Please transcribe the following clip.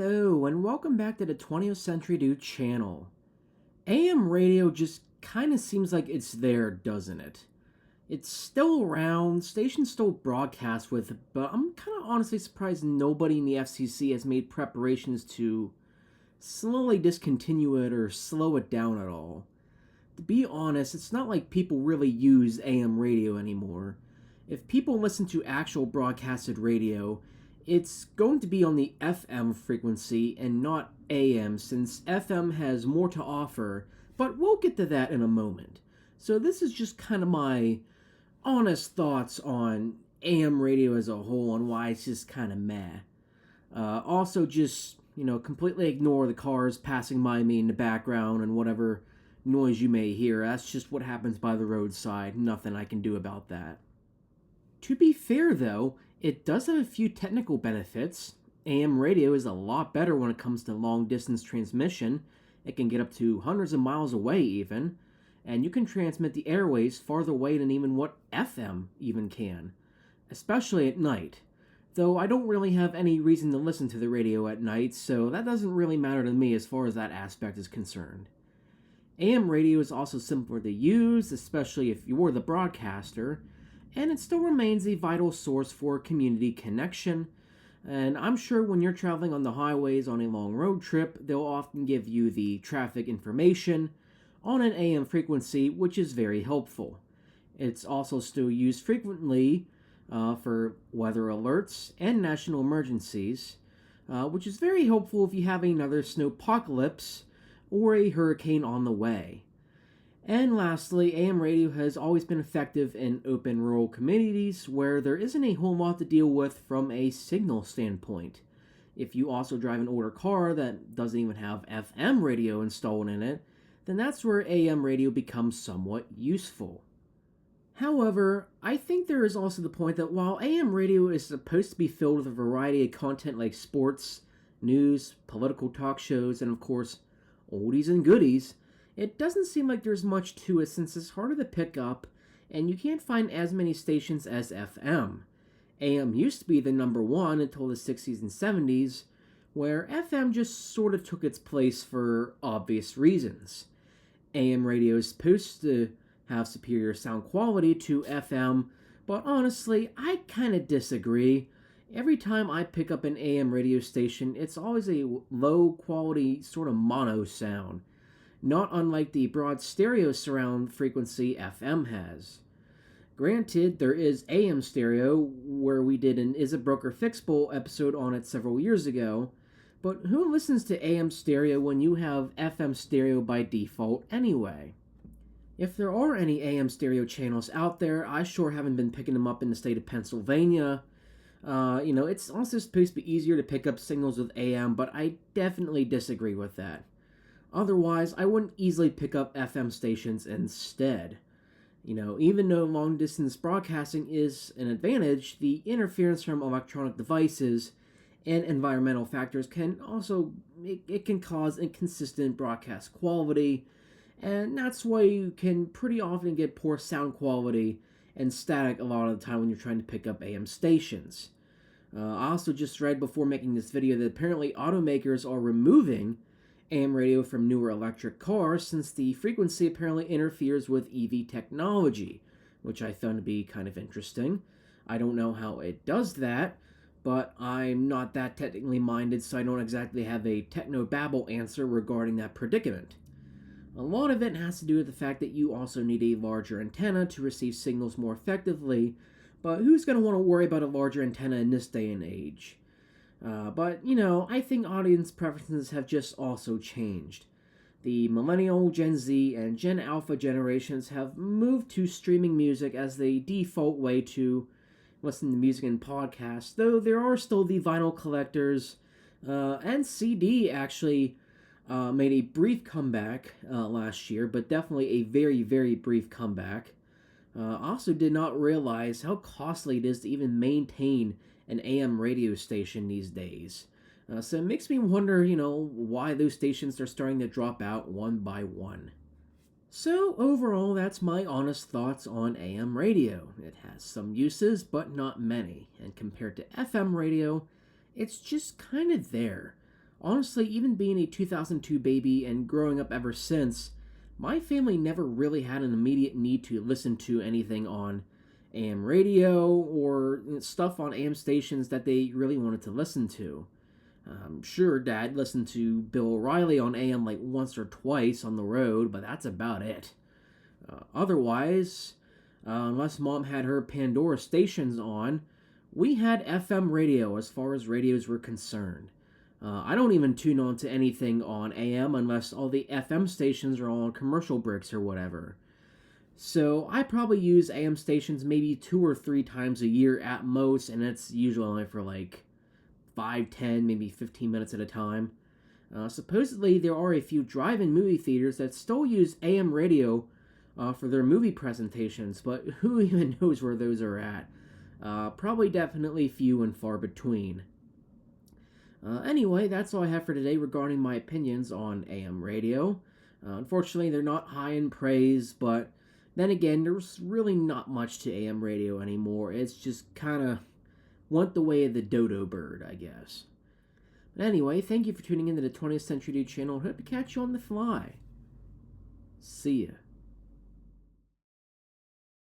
Hello, and welcome back to the 20th Century Dude channel. AM radio just kind of seems like it's there, doesn't it? It's still around, stations still broadcast with it, but I'm kind of honestly surprised nobody in the FCC has made preparations to slowly discontinue it or slow it down at all. To be honest, it's not like people really use AM radio anymore. If people listen to actual broadcasted radio, it's going to be on the FM frequency and not AM, since FM has more to offer, but we'll get to that in a moment. So, this is just kind of my honest thoughts on AM radio as a whole and why it's just kind of meh. Also, just, completely ignore the cars passing by me in the background and whatever noise you may hear. That's just what happens by the roadside. Nothing I can do about that. To be fair, though, it does have a few technical benefits. AM radio is a lot better when it comes to long distance transmission. It can get up to hundreds of miles away, even, and you can transmit the airwaves farther away than even what FM even can, especially at night. Though I don't really have any reason to listen to the radio at night, so that doesn't really matter to me as far as that aspect is concerned. AM radio is also simpler to use, especially if you're the broadcaster, and it still remains a vital source for community connection. And I'm sure when you're traveling on the highways on a long road trip, they'll often give you the traffic information on an AM frequency, which is very helpful. It's also still used frequently for weather alerts and national emergencies, which is very helpful if you have another snowpocalypse or a hurricane on the way. And lastly, AM radio has always been effective in open rural communities where there isn't a whole lot to deal with from a signal standpoint. If you also drive an older car that doesn't even have FM radio installed in it, then that's where AM radio becomes somewhat useful. However, I think there is also the point that while AM radio is supposed to be filled with a variety of content like sports, news, political talk shows, and of course, oldies and goodies, it doesn't seem like there's much to it since it's harder to pick up and you can't find as many stations as FM. AM used to be the number one until the 60s and 70s, where FM just sort of took its place for obvious reasons. AM radio is supposed to have superior sound quality to FM, but honestly, I kind of disagree. Every time I pick up an AM radio station, it's always a low quality sort of mono sound, not unlike the broad stereo surround frequency FM has. Granted, there is AM stereo, where we did an Is It Broke or Fixable episode on it several years ago, but who listens to AM stereo when you have FM stereo by default anyway? If there are any AM stereo channels out there, I sure haven't been picking them up in the state of Pennsylvania. It's also supposed to be easier to pick up signals with AM, but I definitely disagree with that. Otherwise, I wouldn't easily pick up FM stations instead. Even though long distance broadcasting is an advantage, the interference from electronic devices and environmental factors can also it can cause inconsistent broadcast quality, and that's why you can pretty often get poor sound quality and static a lot of the time when you're trying to pick up AM stations. I also just read before making this video that apparently automakers are removing AM radio from newer electric cars since the frequency apparently interferes with EV technology, which I found to be kind of interesting. I don't know how it does that, but I'm not that technically minded, so I don't exactly have a techno-babble answer regarding that predicament. A lot of it has to do with the fact that you also need a larger antenna to receive signals more effectively, but who's going to want to worry about a larger antenna in this day and age? I think audience preferences have just also changed. The Millennial, Gen Z, and Gen Alpha generations have moved to streaming music as the default way to listen to music and podcasts, though there are still the vinyl collectors, and CD actually made a brief comeback last year, but definitely a very, very brief comeback. Also did not realize how costly it is to even maintain an AM radio station these days. So it makes me wonder, why those stations are starting to drop out one by one. So overall, that's my honest thoughts on AM radio. It has some uses, but not many. And compared to FM radio, it's just kind of there. Honestly, even being a 2002 baby and growing up ever since, my family never really had an immediate need to listen to anything on AM radio or stuff on AM stations that they really wanted to listen to. I'm sure Dad listened to Bill O'Reilly on AM like once or twice on the road, but that's about it. Otherwise, unless Mom had her Pandora stations on, we had FM radio as far as radios were concerned. I don't even tune on to anything on AM unless all the FM stations are on commercial breaks or whatever. So I probably use AM stations maybe 2 or 3 times a year at most, and it's usually only for like 5, 10, maybe 15 minutes at a time. Supposedly, there are a few drive-in movie theaters that still use AM radio for their movie presentations, but who even knows where those are at? Probably definitely few and far between. Anyway, that's all I have for today regarding my opinions on AM radio. Unfortunately, they're not high in praise, but then again, there's really not much to AM radio anymore. It's just kind of went the way of the dodo bird, I guess. But anyway, thank you for tuning into the 20th Century Dude channel. Hope to catch you on the fly. See ya.